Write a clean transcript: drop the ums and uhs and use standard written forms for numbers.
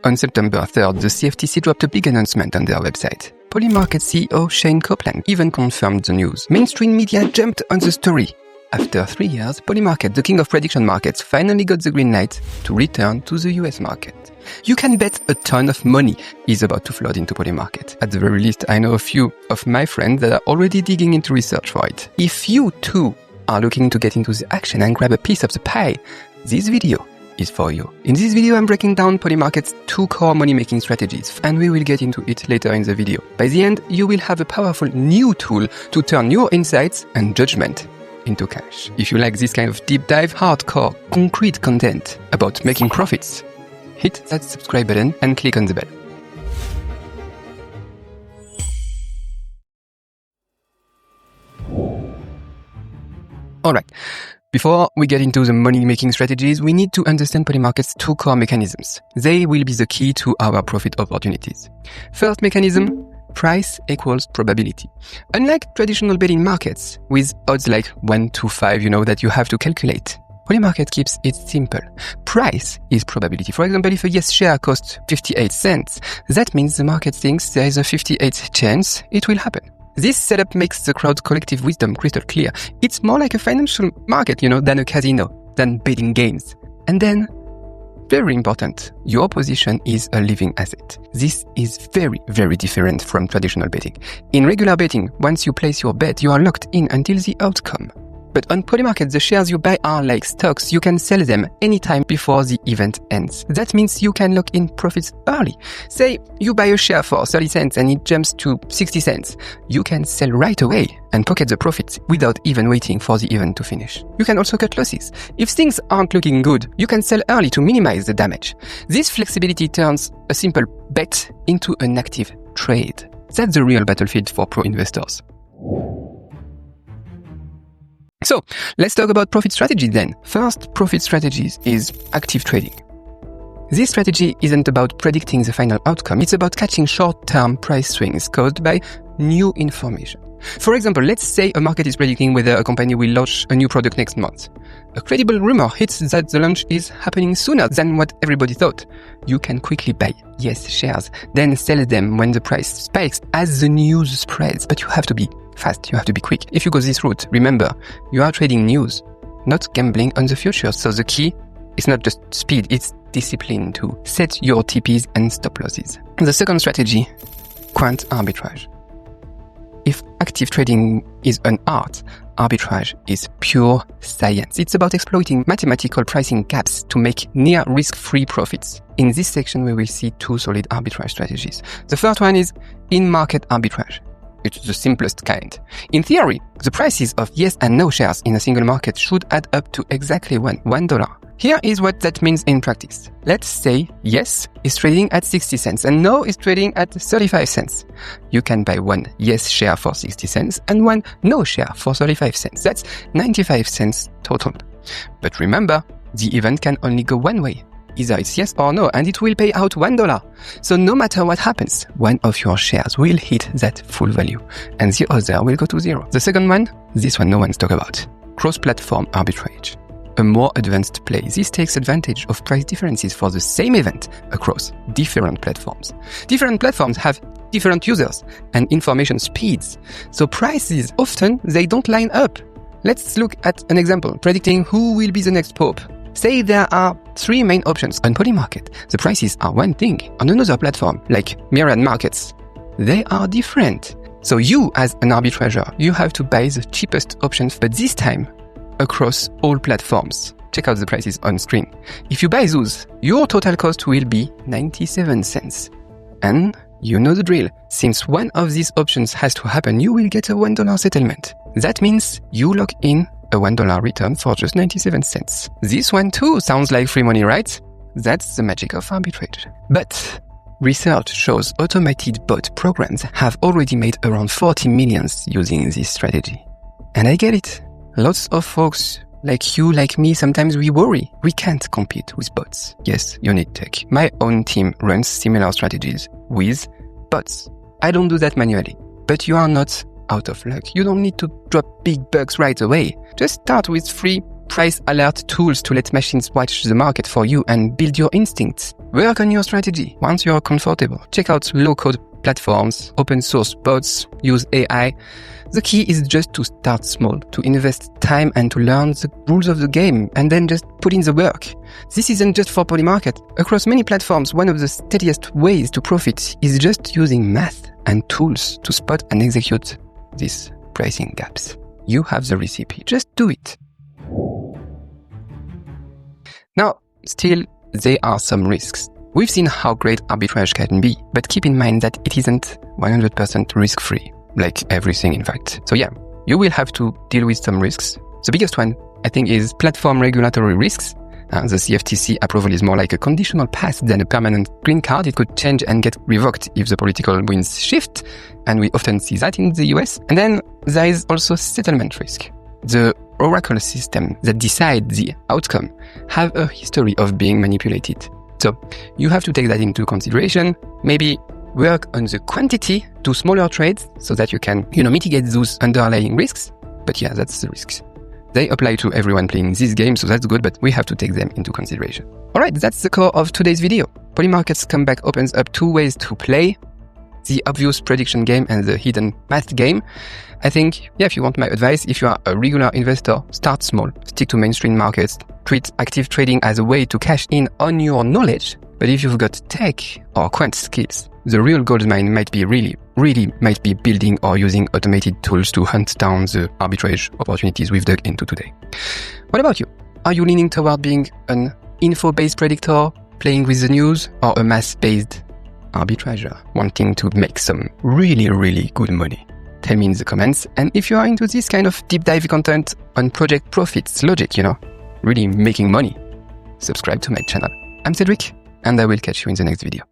On September 3rd, the CFTC dropped a big announcement on their website. Polymarket CEO Shane Copeland even confirmed the news. Mainstream media jumped on the story. After 3 years, Polymarket, the king of prediction markets, finally got the green light to return to the US market. You can bet a ton of money is about to flood into Polymarket. At the very least, I know a few of my friends that are already digging into research for it. If you too are looking to get into the action and grab a piece of the pie, this video is for you. In this video, I'm breaking down Polymarket's 2 core money-making strategies, and we will get into it later in the video. By the end, you will have a powerful new tool to turn your insights and judgment into cash. If you like this kind of deep dive, hardcore, concrete content about making profits, hit that subscribe button and click on the bell. Alright, before we get into the money-making strategies, we need to understand Polymarket's 2 core mechanisms. They will be the key to our profit opportunities. First mechanism, price equals probability. Unlike traditional betting markets, with odds like 1 to 5, that you have to calculate, Polymarket keeps it simple. Price is probability. For example, if a yes share costs 58 cents, that means the market thinks there is a 58 chance it will happen. This setup makes the crowd's collective wisdom crystal clear. It's more like a financial market, than a casino, than betting games. And then, very important, your position is a living asset. This is very, very different from traditional betting. In regular betting, once you place your bet, you are locked in until the outcome. But on Polymarket, the shares you buy are like stocks. You can sell them anytime before the event ends. That means you can lock in profits early. Say you buy a share for 30 cents and it jumps to 60 cents. You can sell right away and pocket the profits without even waiting for the event to finish. You can also cut losses. If things aren't looking good, you can sell early to minimize the damage. This flexibility turns a simple bet into an active trade. That's the real battlefield for pro investors. So, let's talk about profit strategy then. First profit strategies is active trading. This strategy isn't about predicting the final outcome, it's about catching short-term price swings caused by new information. For example, let's say a market is predicting whether a company will launch a new product next month. A credible rumor hits that the launch is happening sooner than what everybody thought. You can quickly buy yes shares, then sell them when the price spikes as the news spreads, but you have to be fast, you have to be quick. If you go this route, remember, you are trading news, not gambling on the future. So the key is not just speed, it's discipline to set your TPs and stop losses. The second strategy, quant arbitrage. If active trading is an art, arbitrage is pure science. It's about exploiting mathematical pricing gaps to make near risk-free profits. In this section, we will see 2 solid arbitrage strategies. The first one is in-market arbitrage. It's the simplest kind. In theory, the prices of yes and no shares in a single market should add up to exactly $1. Here is what that means in practice. Let's say yes is trading at 60 cents and no is trading at 35 cents. You can buy one yes share for 60 cents and one no share for 35 cents. That's 95 cents total. But remember, the event can only go one way. Either it's yes or no, and it will pay out $1. So no matter what happens, one of your shares will hit that full value, and the other will go to 0. The second one, this one no one's talked about. Cross-platform arbitrage. A more advanced play. This takes advantage of price differences for the same event across different platforms. Different platforms have different users and information speeds. So prices, often, they don't line up. Let's look at an example, predicting who will be the next pope. Say there are 3 main options on Polymarket. The prices are one thing. On another platform, like Myriad Markets, they are different. So you, as an arbitrager, you have to buy the cheapest options, but this time, across all platforms. Check out the prices on screen. If you buy those, your total cost will be 97 cents. And you know the drill. Since one of these options has to happen, you will get a $1 settlement. That means you lock in a $1 return for just 97 cents. This one too sounds like free money, right? That's the magic of arbitrage. But research shows automated bot programs have already made around 40 million using this strategy. And I get it. Lots of folks like you, like me, sometimes we worry. We can't compete with bots. Yes, you need tech. My own team runs similar strategies with bots. I don't do that manually. But you are not out of luck. You don't need to drop big bucks right away. Just start with free price alert tools to let machines watch the market for you and build your instincts. Work on your strategy. Once you're comfortable, check out low-code platforms, open source bots, use AI. The key is just to start small, to invest time and to learn the rules of the game, and then just put in the work. This isn't just for Polymarket. Across many platforms, one of the steadiest ways to profit is just using math and tools to spot and execute these pricing gaps. You have the recipe. Just do it. Now, still, there are some risks. We've seen how great arbitrage can be, but keep in mind that it isn't 100% risk-free, like everything in fact. So yeah, you will have to deal with some risks. The biggest one, I think, is platform regulatory risks. The CFTC approval is more like a conditional pass than a permanent green card. It could change and get revoked if the political winds shift, and we often see that in the US. And then there is also settlement risk. The oracle system that decide the outcome have a history of being manipulated. So you have to take that into consideration. Maybe work on the quantity, do smaller trades so that you can, mitigate those underlying risks. But yeah, that's the risks. They apply to everyone playing this game, so that's good, but we have to take them into consideration. All right, that's the core of today's video. Polymarket's comeback opens up two ways to play: the obvious prediction game and the hidden math game. I think, if you want my advice, if you are a regular investor, start small, stick to mainstream markets, treat active trading as a way to cash in on your knowledge. But if you've got tech or quant skills, the real gold mine might be really building or using automated tools to hunt down the arbitrage opportunities we've dug into today. What about you? Are you leaning toward being an info-based predictor, playing with the news, or a math-based arbitrager, wanting to make some really good money? Tell me in the comments. And if you are into this kind of deep dive content on project profits logic, really making money, subscribe to my channel. I'm Cédric, and I will catch you in the next video.